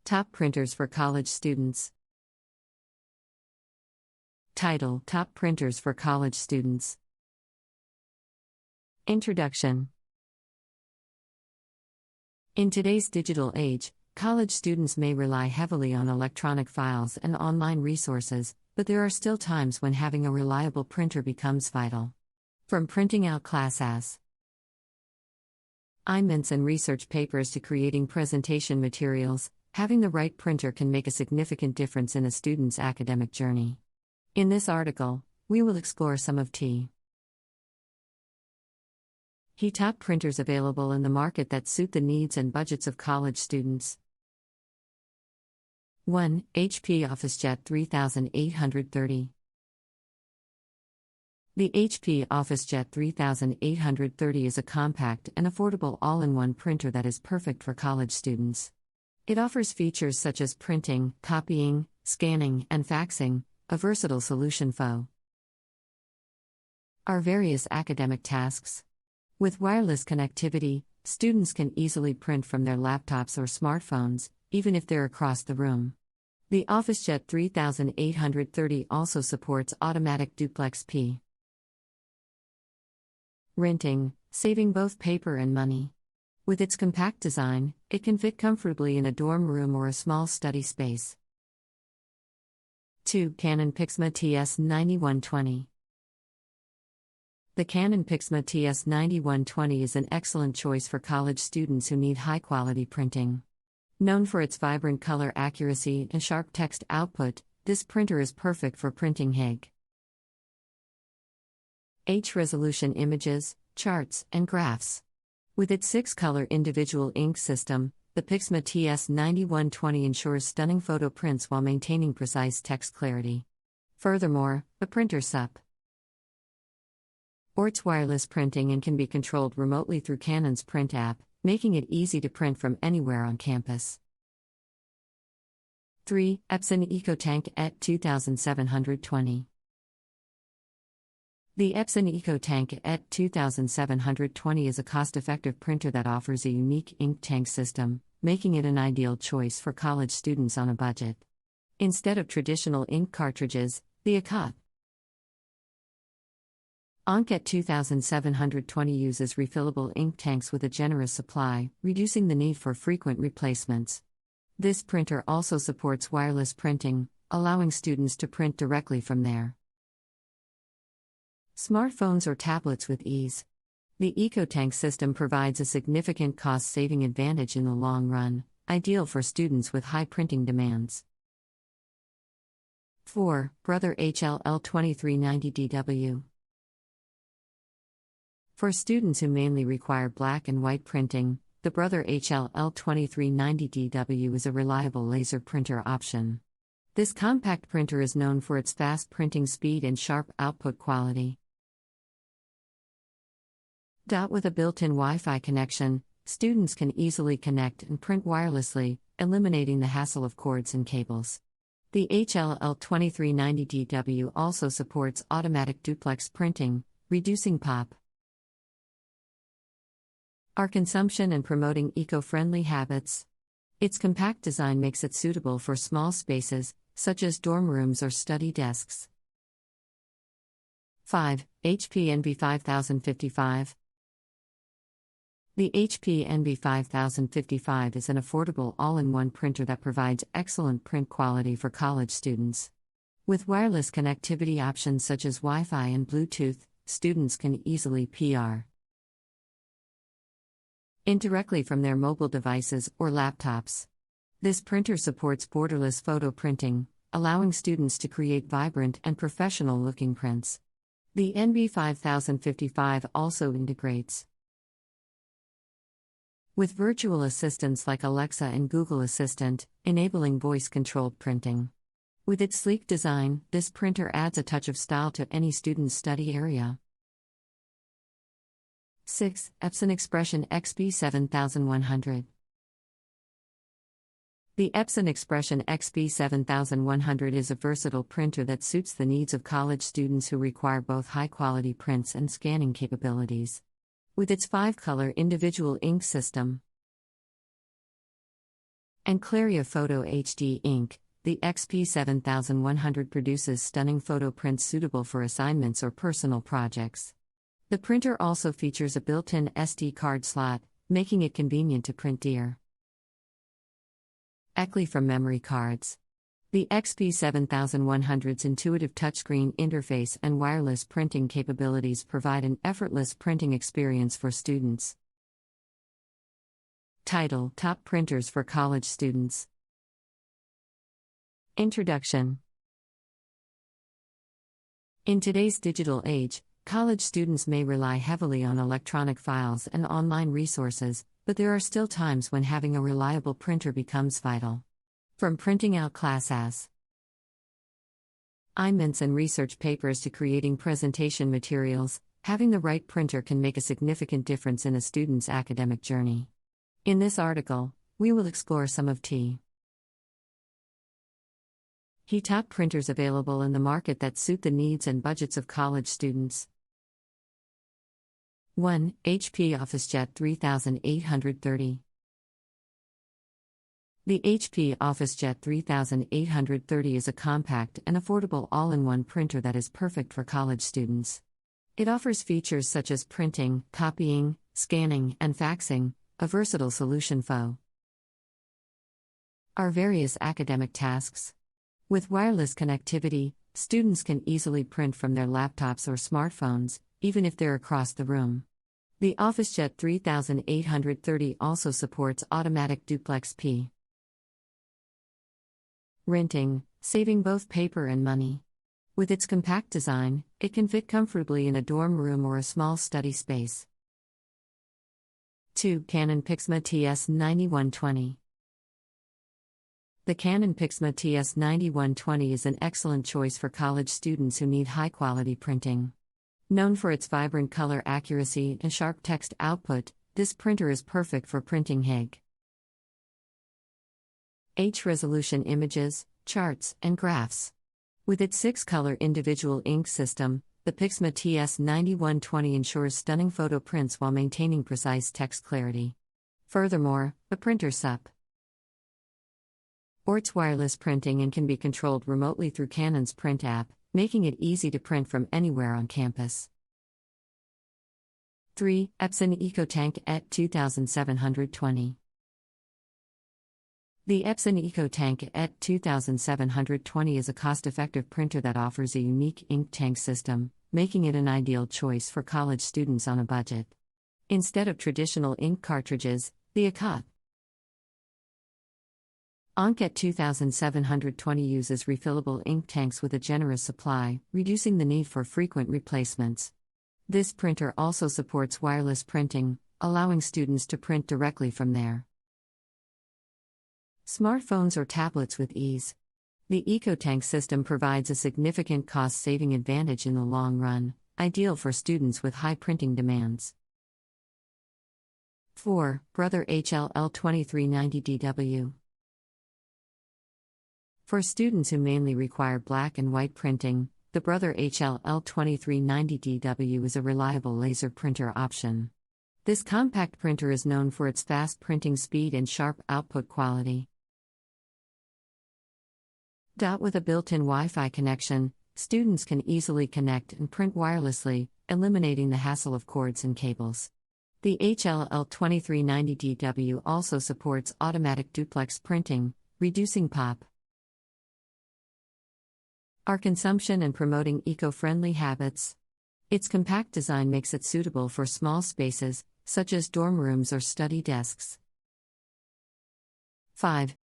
Top printers for college students. Title: Top printers for college students. Introduction. In today's digital age, college students may rely heavily on electronic files and online resources, but there are still times when having a reliable printer becomes vital. From printing out class assignments and research papers to creating presentation materials, having the right printer can make a significant difference in a student's academic journey. In this article, we will explore some of the top printers available in the market that suit the needs and budgets of college students. 1. HP OfficeJet 3830. The HP OfficeJet 3830 is a compact and affordable all-in-one printer that is perfect for college students. It offers features such as printing, copying, scanning, and faxing, a versatile solution for our various academic tasks. With wireless connectivity, students can easily print from their laptops or smartphones, even if they're across the room. The OfficeJet 3830 also supports automatic duplex printing, saving both paper and money. With its compact design, it can fit comfortably in a dorm room or a small study space. 2. Canon PIXMA TS9120. The Canon PIXMA TS9120 is an excellent choice for college students who need high-quality printing. Known for its vibrant color accuracy and sharp text output, this printer is perfect for printing H-resolution images, charts, and graphs. With its 6-color individual ink system, the PIXMA TS9120 ensures stunning photo prints while maintaining precise text clarity. Furthermore, the printer supports wireless printing and can be controlled remotely through Canon's Print app, making it easy to print from anywhere on campus. 3. Epson EcoTank ET 2720. The Epson EcoTank ET 2720 is a cost-effective printer that offers a unique ink tank system, making it an ideal choice for college students on a budget. Instead of traditional ink cartridges, the EcoTank ET 2720 uses refillable ink tanks with a generous supply, reducing the need for frequent replacements. This printer also supports wireless printing, allowing students to print directly from their smartphones or tablets with ease. The EcoTank system provides a significant cost-saving advantage in the long run, ideal for students with high printing demands. 4. Brother HLL 2390DW. For students who mainly require black and white printing, the Brother HLL 2390DW is a reliable laser printer option. This compact printer is known for its fast printing speed and sharp output quality. With a built-in Wi-Fi connection, students can easily connect and print wirelessly, eliminating the hassle of cords and cables. The HLL 2390DW also supports automatic duplex printing, reducing our consumption and promoting eco-friendly habits. Its compact design makes it suitable for small spaces, such as dorm rooms or study desks. 5. HP NB5055. The HP NB5055 is an affordable all-in-one printer that provides excellent print quality for college students. With wireless connectivity options such as Wi-Fi and Bluetooth, students can easily print directly from their mobile devices or laptops. This printer supports borderless photo printing, allowing students to create vibrant and professional-looking prints. The NB5055 also integrates with virtual assistants like Alexa and Google Assistant, enabling voice-controlled printing. With its sleek design, this printer adds a touch of style to any student's study area. 6. Epson Expression XB7100. The Epson Expression XB7100 is a versatile printer that suits the needs of college students who require both high-quality prints and scanning capabilities. With its 5-color individual ink system, And Claria Photo HD ink. The XP7100 produces stunning photo prints suitable for assignments or personal projects. The printer also features a built-in SD card slot, making it convenient to print directly from memory cards. The XP7100's intuitive touchscreen interface and wireless printing capabilities provide an effortless printing experience for students. Title: Top Printers for College Students. Introduction. In today's digital age, college students may rely heavily on electronic files and online resources, but there are still times when having a reliable printer becomes vital. From printing out class assignments and research papers to creating presentation materials, having the right printer can make a significant difference in a student's academic journey. In this article, we will explore some of the top printers available in the market that suit the needs and budgets of college students. 1. HP OfficeJet 3830. The HP OfficeJet 3830 is a compact and affordable all-in-one printer that is perfect for college students. It offers features such as printing, copying, scanning, and faxing, a versatile solution for our various academic tasks. With wireless connectivity, students can easily print from their laptops or smartphones, even if they're across the room. The OfficeJet 3830 also supports automatic duplex printing, saving both paper and money. With its compact design, it can fit comfortably in a dorm room or a small study space. 2. Canon PIXMA TS9120. The Canon PIXMA TS9120 is an excellent choice for college students who need high-quality printing. Known for its vibrant color accuracy and sharp text output, this printer is perfect for printing H-resolution images, charts, and graphs. With its 6-color individual ink system, the PIXMA TS9120 ensures stunning photo prints while maintaining precise text clarity. Furthermore, the printer supports wireless printing and can be controlled remotely through Canon's Print app, making it easy to print from anywhere on campus. 3. Epson EcoTank ET 2720. The Epson EcoTank ET 2720 is a cost-effective printer that offers a unique ink tank system, making it an ideal choice for college students on a budget. Instead of traditional ink cartridges, the EcoTank ET 2720 uses refillable ink tanks with a generous supply, reducing the need for frequent replacements. This printer also supports wireless printing, allowing students to print directly from their smartphones or tablets with ease. The EcoTank system provides a significant cost-saving advantage in the long run, ideal for students with high printing demands. 4. Brother HLL 2390DW. For students who mainly require black and white printing, the Brother HLL 2390DW is a reliable laser printer option. This compact printer is known for its fast printing speed and sharp output quality. With a built-in Wi-Fi connection, students can easily connect and print wirelessly, eliminating the hassle of cords and cables. The HLL 2390DW also supports automatic duplex printing, reducing our consumption and promoting eco-friendly habits. Its compact design makes it suitable for small spaces, such as dorm rooms or study desks. 5.